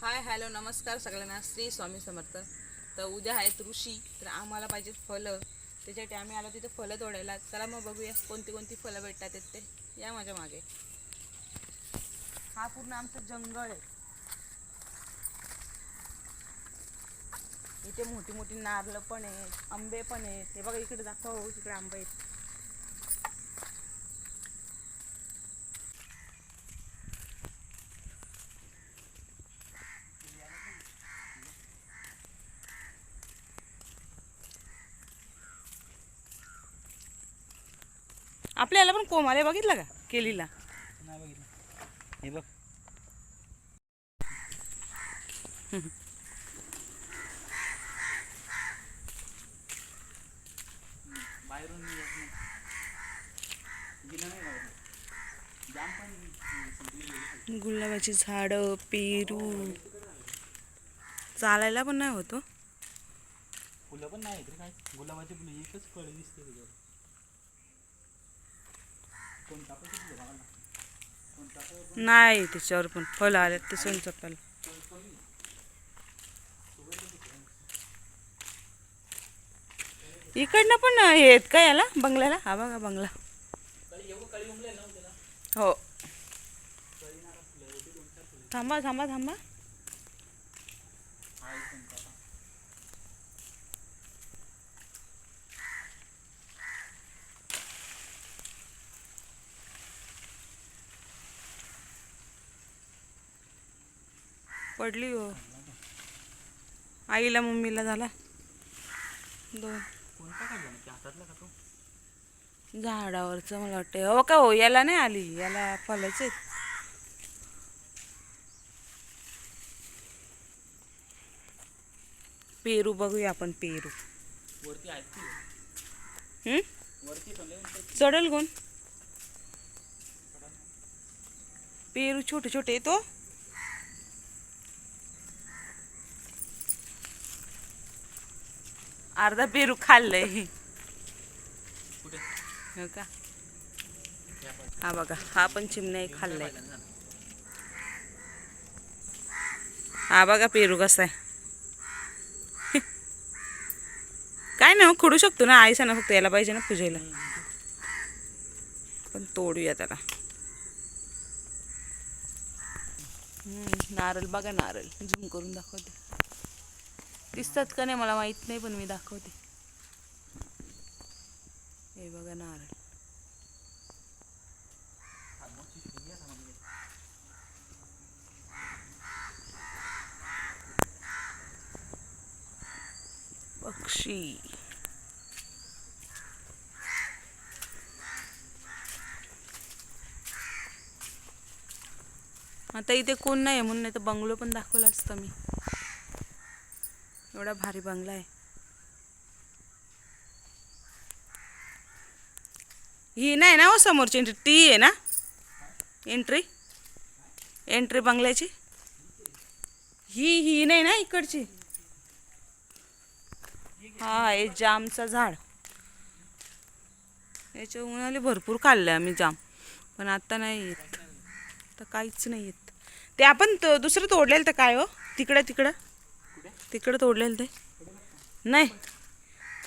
Hi hello नमस्कार सगळ्यांना श्री स्वामी समर्थ. तर उद्या आहेत ऋषी, तर आम्हाला पाहिजेत फळं. त्याच्यासाठी आम्ही आलो तिथे फळं तोडायला. चला मग बघूया कोणती कोणती फळं भेटतात ते. या माझ्या मागे. हा पूर्ण आमचं जंगल आहे. इथे मोठी मोठी नारळ पण आहेत, आंबे पण आहेत. हे बघा इकडे दाखव, इकडे आंबे आहेत. आपल्याला पण कोमाले बघितलं का केलीला? नाही बघितलं. हे बघ बाहेरून येत नाही. गेलं नाही बाहेर. जाम पण संपली गेली. गुलाबाची झाडं, पेरू, चालायला पण नाही होतो. फुलं पण नाही रे काय. गुलाबाची फुलं एकच कळी दिसते त्याच्यावर. कोणता पण फुलं बघा ना. कोणता पण नाही त्याच्यावर पण फळ आले ते सोनचाफ्याला. इकडनं पण हे आहेत का याला बंगल्याला? हा बघा बंगला. कळी एवढं कळी उमलेल ना त्याला. हो. कळी नारळ फुलं होती 2-4 फुलं. थांबा थांबा थांबा. हा एक कोणता पडली हो. आईला मम्मीला झाला 2. कोणता काढला ना हातातला का तो? झाडावरचं मला वाटतं. हो का, हो याला नाही आली, याला फळच आहेत. पेरू बघूया आपण. पेरू वरती आहेत की. वरती पण लय उंच आहेत. चढल कोण? पेरू छोटे छोटे येतो. अर्धा पेरू खाल्लंय. कुठे? हो का? त्या पाठी. हा बघा, हा पण चिमण्या खाल्लाय. पाहिलं ना. हा बघा पेरू कसा आहे. काय नाही हो, खोडू शकतो ना. आईसा ना, फक्त याला पाहिजे ना पूजेला. पण तोडूया त्याला. नारळ बघा, नारळ झूम करून दाखवते. दिसतात का नाही मला माहित नाही, पण मी दाखवते. हे बघा नारळ. मोठी शिकली आता म्हणजे. पक्षी. आता इथे कोण नाही म्हणून, नाही तर बंगलो पण दाखवला असता मी. एवढा भारी बंगला आहे. ही नाही ना हो समोरची एंट्री, ती आहे ना एंट्री. एंट्री बंगल्याची ही नाही ना इकडची. हा हे जामचं झाड. याच्या उन्हाळे भरपूर खाल्लं आम्ही जाम, पण आता नाही येत. तर काहीच नाही येत. ते आपण दुसरं तोडलेलं तर काय हो, तिकडं तिकडं तिकडं तोडलेलं ते. नाही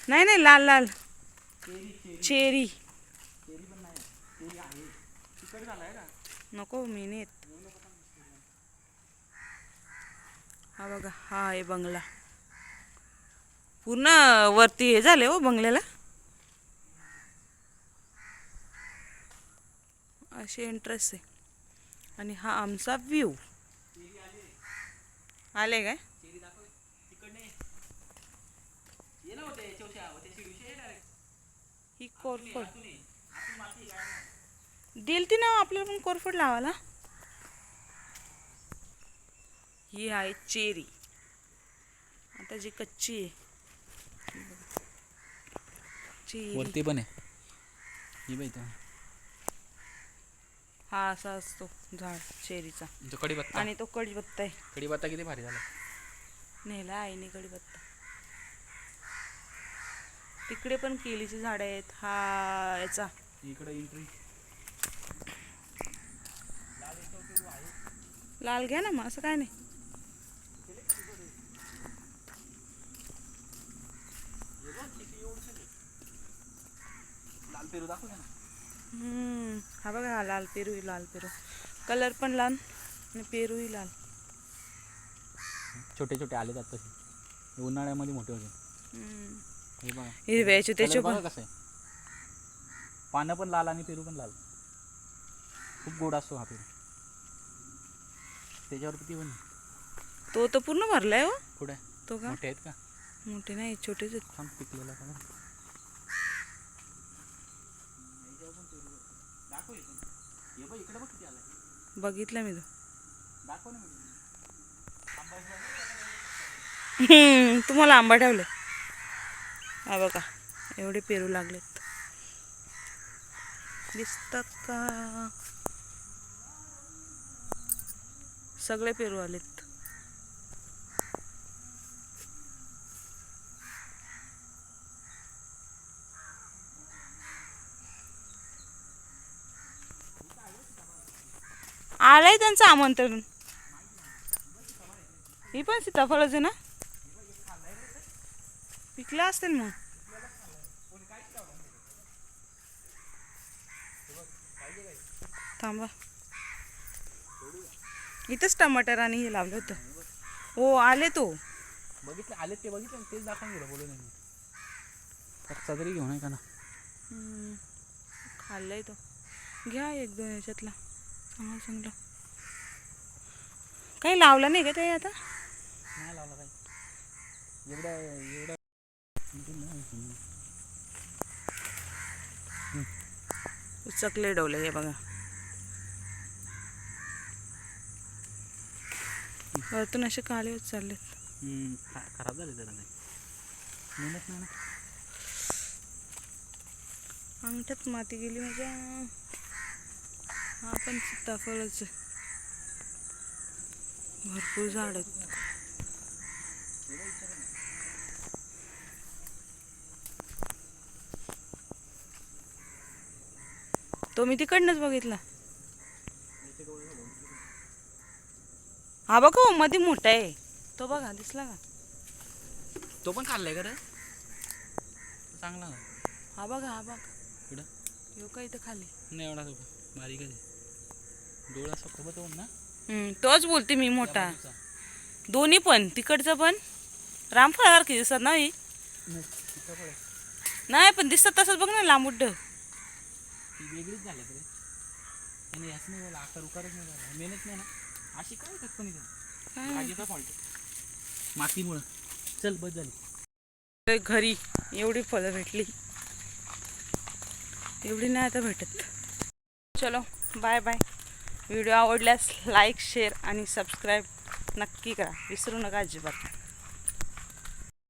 नाही नाही, लाल लाल चेरी. चेरी पण नाही. चेरी आहे. तिकट झालाय का? नको, मी नाही येत. हा बघा, हा आहे बंगला. पूर्ण वरती हे झाले हो बंगल्याला. अशी एंट्रेस आहे. आणि हा आमचा व्ह्यू. आले काय? चेरी दाखव. तिकडने ये ना होते चौशा होते शिडीशे डायरेक्ट. ही कोरफड आतून ये. आतून माती काय नाही. दिल ती ना आपल्याला पण कोरफड लावायला. ही आहे चेरी. आता जी कच्ची आहे चेरी. वरती पण आहे. ही बाई तो. हा असा असतो झाड चेरीचा. जो कढीपत्ता. आणि तो कढीपत्ता आहे. कढीपत्ता किती भारी झाला. नेला आईने कढीपत्ता. तिकडे पण केलीची झाड आहेत. हा याचा इकडे एंट्री. लाल घ्या ना मग, असं काय नाही. पेरू दाखव ना. हा बघा हा लाल पेरू कलर पण लाल आणि पेरूही लाल. छोटे छोटे आले जात तसे, उन्हाळ्यामध्ये मोठे होते. हे बघा हिरव्याचे त्याचे बघा पण कसं आहे, पानं पण लाल आणि पेरू पण लाल. खूप गोड असतो हा पेरू. त्याच्यावर किती पण तो तर पूर्ण भरलाय हो. पुढे तो का मोठे आहेत का? मोठे नाही छोटेच आहेत. थांब पिकलेला का बघ. दाखव हे पण. हे बघ इकडे बघ किती आलाय. बघितलं मी तो. दाखव ना. तुम्हाला आंबा ठेवले. हा बघा एवढे पेरू लागलेत, दिसतात का? सगळे पेरू आलेत. आलंय त्यांचं आमंत्रण. ही पण सीताफळच आहे ना, पिकला असतील मग. थांबा, इथंच टमाटर आणि हे लावलं होतं. हो आले तो. बघितले आले ते बघितले, तेच दाखवून गेलं बोलून. कच्चा तरी घेऊन आहे का ना. खाल्लंय तो. घ्या एक दोन याच्यातला चांगलं चांगलं. काही लावलं नाही का ते आता? नाही लावला काही. एवढं उचकले डवले हे बघा. वरतून असे काळे होत चाललेत. खराब झाले जरा नाही. मेहनत नाही ना. अंगठ्यात माती गेली माझ्या. हा पण सीताफळच आहे. भरपूर झाड आहेत. तो मी तिकडनंच बघितला. हा बघा मध्ये मोठा आहे तो, बघा दिसला का? तो पण खाल्लाय का रे? चांगला ना. हा बघा हा बघा इकडं यो का इथं खाली नाही एवढा, तो बारीकच आहे. डोळा सोबत होऊन ना. तोच बोलते मी मोठा. दोन्ही पण तिकडचं पण रामफळासारखी दिसत नाही. नाही पण दिसत तसंच बघ ना, लांबुड्ड. ती वेगळीच झाली तरी त्याने याच नाही झाला, आकार उकारच नाही झाला. मेहनत नाही ना. अशी काय पण भाजीचा फॉल्ट मातीमुळं. चल बस झाली. घरी एवढी फळं भेटली, एवढी नाही आता भेटत. चलो बाय बाय. व्हिडिओ आवडल्यास लाईक शेअर आणि सबस्क्राईब नक्की करा, विसरू नका अजिबात.